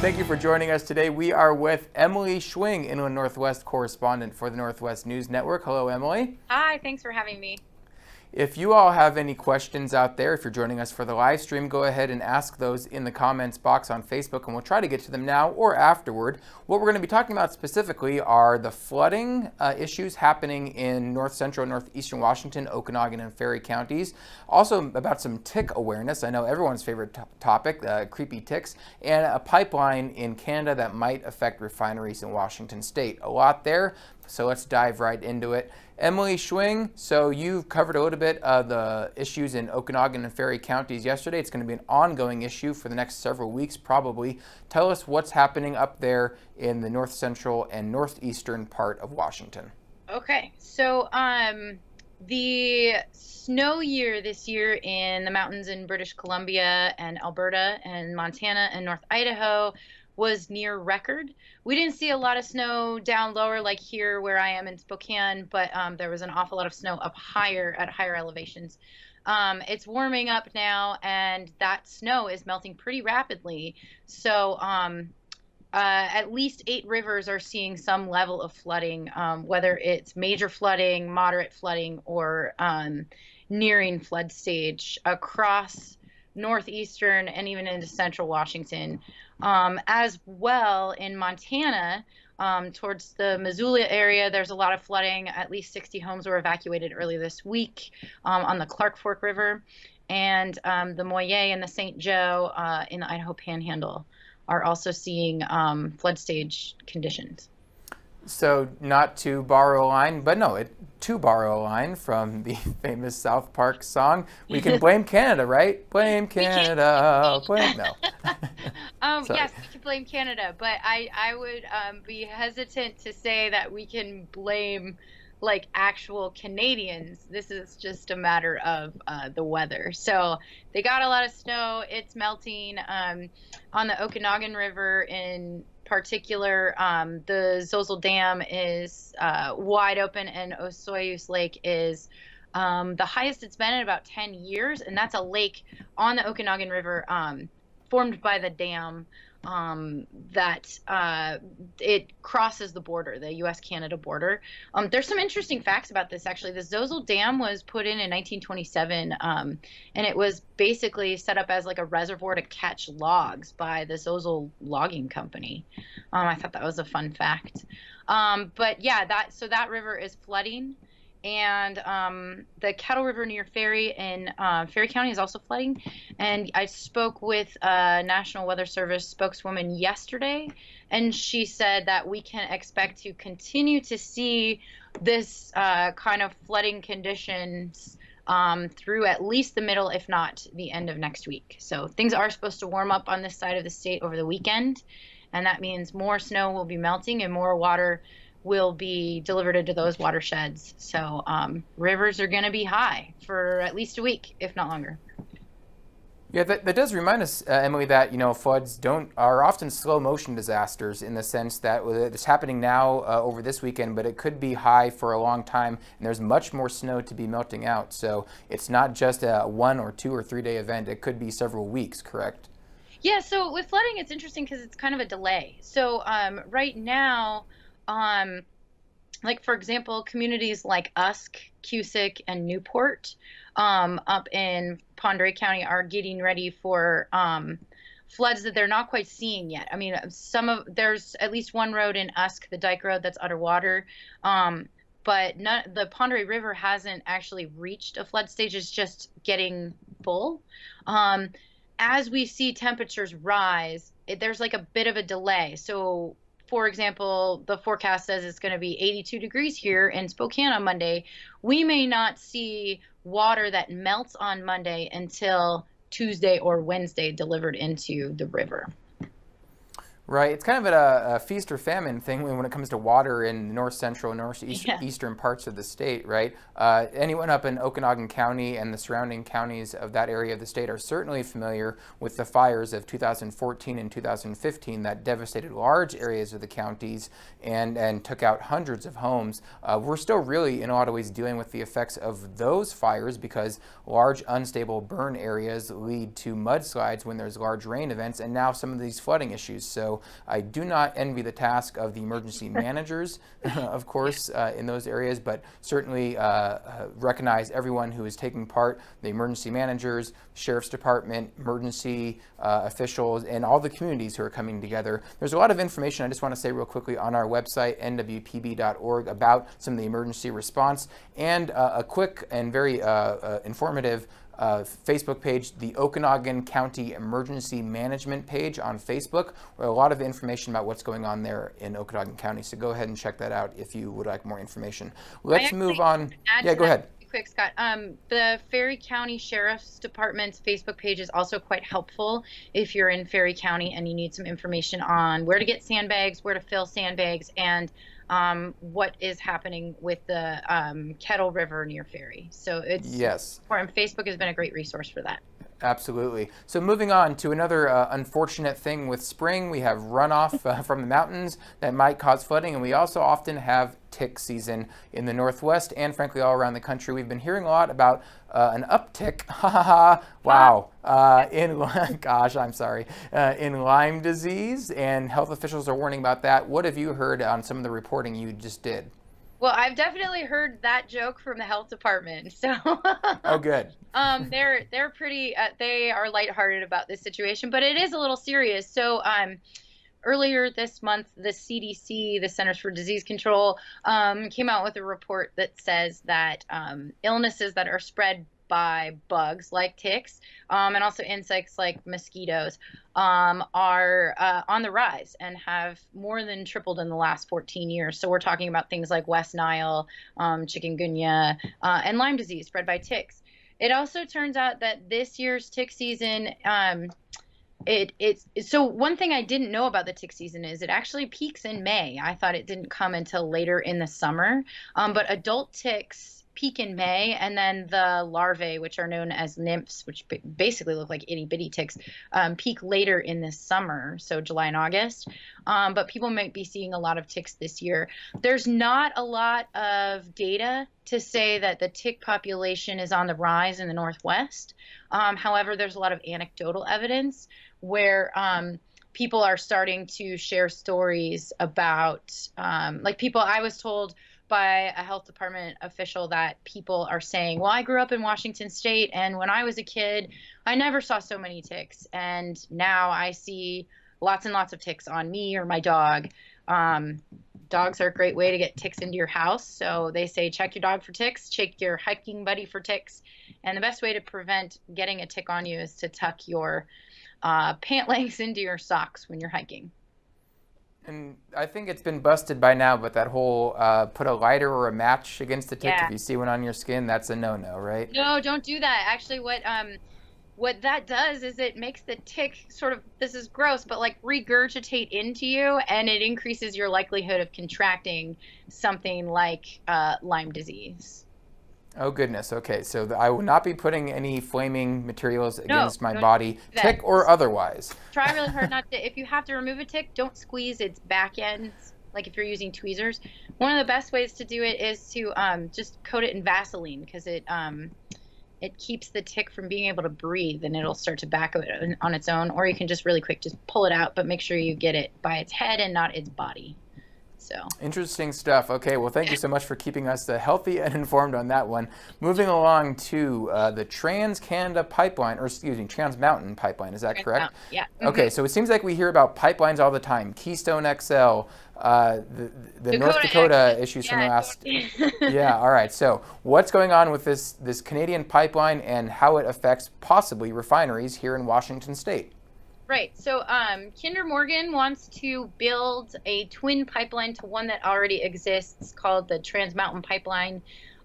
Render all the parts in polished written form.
Thank you for joining us today. We are with Emily Schwing, Inland Northwest correspondent for the Northwest News Network. Hello, Emily. Hi, thanks for having me. If you all have any questions out there, if you're joining us for the live stream, go ahead and ask those in the comments box on Facebook, and we'll try to get to them now or afterward. What we're going to be talking about specifically are the flooding issues happening in north central and northeastern Washington, Okanogan and Ferry counties. Also about some tick awareness. I know everyone's favorite topic, creepy ticks, and a pipeline in Canada that might affect refineries in Washington state. A lot there, so let's dive right into it. Emily Schwing, so you've covered a little bit of the issues in Okanogan and Ferry counties yesterday. It's going to be an ongoing issue for the next several weeks, probably. Tell us what's happening up there in the north central and northeastern part of Washington. Okay, so the snow year this year in the mountains in British Columbia and Alberta and Montana and North Idaho was near record. We didn't see a lot of snow down lower like here where I am in Spokane, but there was an awful lot of snow up higher at higher elevations. It's warming up now, and that snow is melting pretty rapidly. So at least 8 rivers are seeing some level of flooding, whether it's major flooding, moderate flooding, or nearing flood stage across northeastern and even into central Washington. As well in Montana, towards the Missoula area, there's a lot of flooding. At least 60 homes were evacuated early this week on the Clark Fork River, and the Moyer and the St. Joe in the Idaho Panhandle are also seeing flood stage conditions. So not to borrow a line, but no, to borrow a line from the famous South Park song, we can blame Canada, right? Blame Canada. Blame, no. Yes, we can blame Canada, but I would be hesitant to say that we can blame like actual Canadians. This is just a matter of the weather. So they got a lot of snow. It's melting on the Okanogan River in particular. The Zozel Dam is wide open, and Osoyoos Lake is the highest it's been in about 10 years, and that's a lake on the Okanogan River formed by the dam that it crosses the border, the U.S.-Canada border. There's some interesting facts about this, actually. The Zozel Dam was put in 1927, and it was basically set up as like a reservoir to catch logs by the Zozel Logging Company. I thought that was a fun fact. But yeah, that river is flooding. And the Kettle River near Ferry in Ferry County is also flooding. And I spoke with a National Weather Service spokeswoman yesterday, and she said that we can expect to continue to see this kind of flooding conditions through at least the middle, if not the end of next week. So things are supposed to warm up on this side of the state over the weekend, and that means more snow will be melting and more water will be delivered into those watersheds. So rivers are going to be high for at least a week, if not longer. Yeah, that does remind us, Emily, that floods are often slow motion disasters in the sense that it's happening now over this weekend, but it could be high for a long time, and there's much more snow to be melting out. So it's not just a 1 or 2 or 3 day event; it could be several weeks. Correct? Yeah. So with flooding, it's interesting because it's kind of a delay. So right now, like for example, communities like Usk, Cusick, and Newport up in Pend County are getting ready for floods that they're not quite seeing yet. I mean, there's at least one road in Usk, the Dyke Road, that's underwater, but the Pend River hasn't actually reached a flood stage. It's just getting full. As we see temperatures rise, there's like a bit of a delay. So for example, the forecast says it's going to be 82 degrees here in Spokane on Monday. We may not see water that melts on Monday until Tuesday or Wednesday delivered into the river. Right. It's kind of a feast or famine thing when it comes to water in the north central, northeastern parts of the state, right? Anyone up in Okanogan County and the surrounding counties of that area of the state are certainly familiar with the fires of 2014 and 2015 that devastated large areas of the counties and took out hundreds of homes. We're still really, in a lot of ways, dealing with the effects of those fires because large unstable burn areas lead to mudslides when there's large rain events, and now some of these flooding issues. So I do not envy the task of the emergency managers, of course, in those areas, but certainly recognize everyone who is taking part, the emergency managers, sheriff's department, emergency officials, and all the communities who are coming together. There's a lot of information I just want to say real quickly on our website, nwpb.org, about some of the emergency response, and a quick and very informative Facebook page, the Okanogan County Emergency Management page on Facebook, where a lot of information about what's going on there in Okanogan County. So go ahead and check that out if you would like more information. Let's move on. Yeah, go ahead. Quick, Scott. The Ferry County Sheriff's Department's Facebook page is also quite helpful if you're in Ferry County and you need some information on where to get sandbags, where to fill sandbags, and what is happening with the Kettle River near Ferry. So it's important. Facebook has been a great resource for that. Absolutely. So moving on to another unfortunate thing with spring, we have runoff from the mountains that might cause flooding, and we also often have tick season in the Northwest and frankly all around the country. We've been hearing a lot about an uptick, in Lyme disease, and health officials are warning about that. What have you heard on some of the reporting you just did? Well, I've definitely heard that joke from the health department. So oh, good. They're pretty they are lighthearted about this situation, but it is a little serious. So earlier this month, the CDC, the Centers for Disease Control, came out with a report that says that illnesses that are spread by bugs like ticks and also insects like mosquitoes are on the rise and have more than tripled in the last 14 years. So we're talking about things like West Nile, chikungunya, and Lyme disease spread by ticks. It also turns out that this year's tick season, so one thing I didn't know about the tick season is it actually peaks in May. I thought it didn't come until later in the summer, but adult ticks peak in May, and then the larvae, which are known as nymphs, which basically look like itty bitty ticks, peak later in the summer, so July and August. But people might be seeing a lot of ticks this year. There's not a lot of data to say that the tick population is on the rise in the Northwest. However, there's a lot of anecdotal evidence where people are starting to share stories about, I was told by a health department official that people are saying, well, I grew up in Washington State, and when I was a kid, I never saw so many ticks. And now I see lots and lots of ticks on me or my dog. Dogs are a great way to get ticks into your house. So they say, check your dog for ticks, check your hiking buddy for ticks. And the best way to prevent getting a tick on you is to tuck your pant legs into your socks when you're hiking. And I think it's been busted by now, but that whole put a lighter or a match against the tick, if you see one on your skin, that's a no-no, right? No, don't do that. Actually, what that does is it makes the tick sort of, this is gross, but like regurgitate into you, and it increases your likelihood of contracting something like Lyme disease. Oh, goodness. Okay, so I will not be putting any flaming materials against my body, tick or otherwise. Try really hard not to. If you have to remove a tick, don't squeeze its back ends, like if you're using tweezers. One of the best ways to do it is to just coat it in Vaseline, because it keeps the tick from being able to breathe, and it'll start to back it on its own. Or you can just really quick just pull it out, but make sure you get it by its head and not its body. So interesting stuff. Okay, well, thank you so much for keeping us healthy and informed on that one. Moving along to the Trans Mountain Pipeline. Is that correct? Yeah. Mm-hmm. Okay, so it seems like we hear about pipelines all the time. Keystone XL, the North Dakota issues from the last. Yeah. All right. So what's going on with this Canadian pipeline and how it affects possibly refineries here in Washington State? Right. So Kinder Morgan wants to build a twin pipeline to one that already exists called the Trans Mountain Pipeline.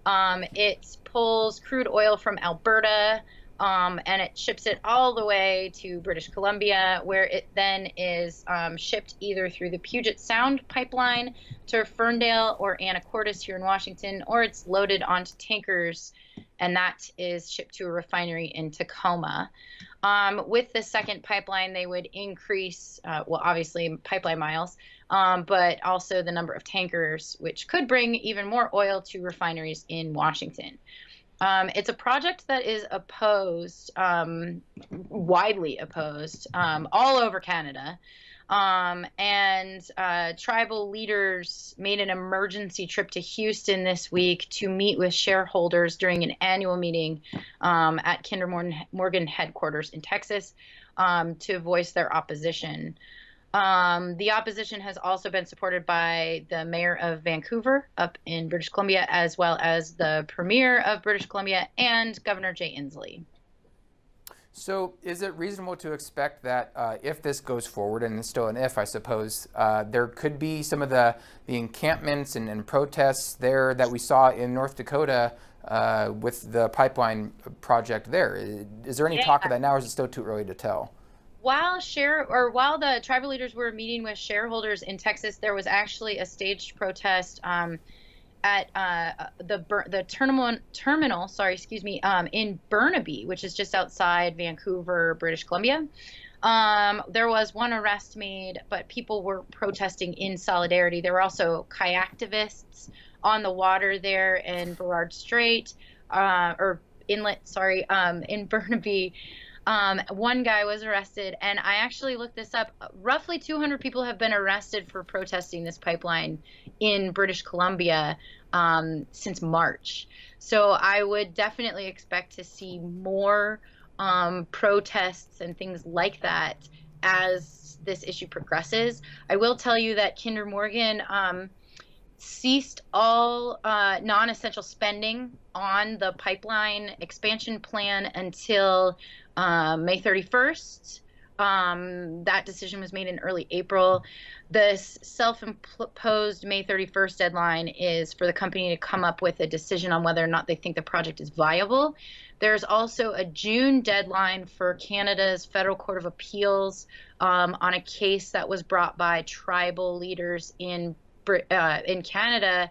It pulls crude oil from Alberta and it ships it all the way to British Columbia, where it then is shipped either through the Puget Sound pipeline to Ferndale or Anacortes here in Washington, or it's loaded onto tankers, and that is shipped to a refinery in Tacoma. With the second pipeline, they would increase, well, obviously pipeline miles, but also the number of tankers, which could bring even more oil to refineries in Washington. It's a project that is opposed, widely opposed, all over Canada. And tribal leaders made an emergency trip to Houston this week to meet with shareholders during an annual meeting at Kinder Morgan headquarters in Texas to voice their opposition. The opposition has also been supported by the mayor of Vancouver up in British Columbia, as well as the premier of British Columbia and Governor Jay Inslee. So is it reasonable to expect that if this goes forward, and it's still an if, I suppose, there could be some of the encampments and protests there that we saw in North Dakota with the pipeline project there? Is there any talk of that now, or is it still too early to tell? While the tribal leaders were meeting with shareholders in Texas, there was actually a staged protest at the terminal, in Burnaby, which is just outside Vancouver, British Columbia. There was one arrest made, but people were protesting in solidarity. There were also kayaktivists on the water there in Burrard Strait, Inlet, in Burnaby. One guy was arrested, and I actually looked this up. Roughly 200 people have been arrested for protesting this pipeline in British Columbia since March. So I would definitely expect to see more protests and things like that as this issue progresses. I will tell you that Kinder Morgan ceased all non-essential spending on the pipeline expansion plan until May 31st. That decision was made in early April. This self-imposed May 31st deadline is for the company to come up with a decision on whether or not they think the project is viable. There's also a June deadline for Canada's Federal Court of Appeals on a case that was brought by tribal leaders in Canada.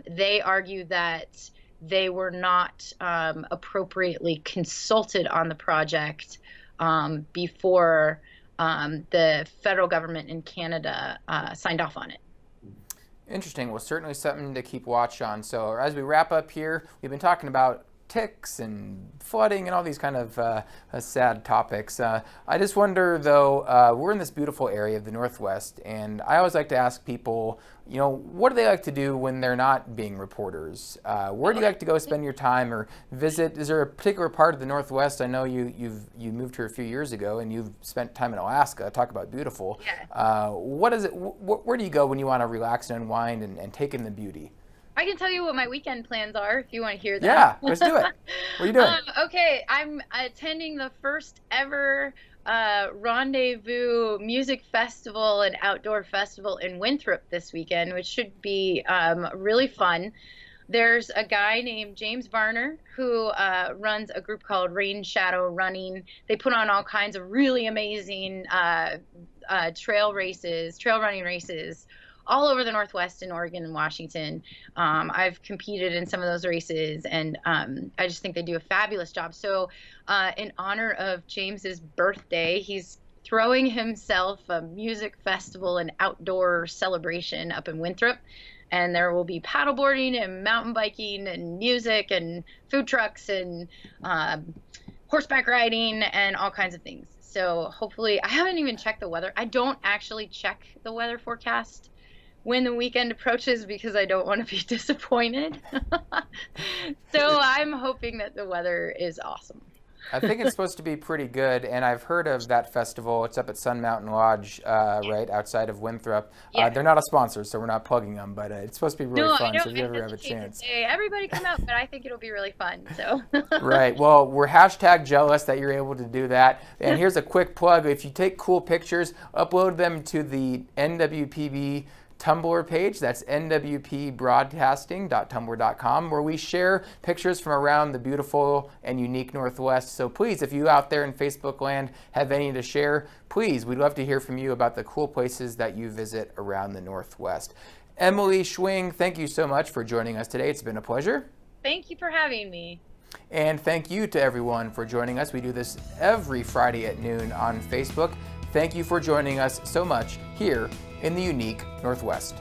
They argue that they were not appropriately consulted on the project before the federal government in Canada signed off on it. Interesting. Well, certainly something to keep watch on. So as we wrap up here, we've been talking about ticks and flooding and all these kind of sad topics. I just wonder, though, we're in this beautiful area of the Northwest, and I always like to ask people, what do they like to do when they're not being reporters? Where do you like to go spend your time or visit? Is there a particular part of the Northwest? I know you moved here a few years ago, and you've spent time in Alaska. Talk about beautiful. Yeah. What is it? Where do you go when you want to relax and unwind and take in the beauty? I can tell you what my weekend plans are if you want to hear that. Yeah, let's do it. What are you doing? Okay, I'm attending the first ever Rendezvous Music Festival and Outdoor Festival in Winthrop this weekend, which should be really fun. There's a guy named James Varner who runs a group called Rain Shadow Running. They put on all kinds of really amazing trail running races all over the Northwest in Oregon and Washington. I've competed in some of those races, and I just think they do a fabulous job. So in honor of James's birthday, he's throwing himself a music festival and outdoor celebration up in Winthrop. And there will be paddleboarding and mountain biking and music and food trucks and horseback riding and all kinds of things. So hopefully, I haven't even checked the weather. I don't actually check the weather forecast when the weekend approaches because I don't want to be disappointed. So I'm hoping that the weather is awesome. I think it's supposed to be pretty good, and I've heard of that festival. It's up at Sun Mountain Lodge, right outside of Winthrop. Yeah. They're not a sponsor, so we're not plugging them, but it's supposed to be really fun, so if you ever have a chance. Everybody come out, but I think it'll be really fun. So. Right. Well, we're hashtag jealous that you're able to do that. And here's a quick plug. If you take cool pictures, upload them to the NWPB Tumblr page. That's nwpbroadcasting.tumblr.com, where we share pictures from around the beautiful and unique Northwest. So please, if you out there in Facebook land have any to share, please, we'd love to hear from you about the cool places that you visit around the Northwest. Emily Schwing, thank you so much for joining us today. It's been a pleasure. Thank you for having me. And thank you to everyone for joining us. We do this every Friday at noon on Facebook. Thank you for joining us so much here in the unique Northwest.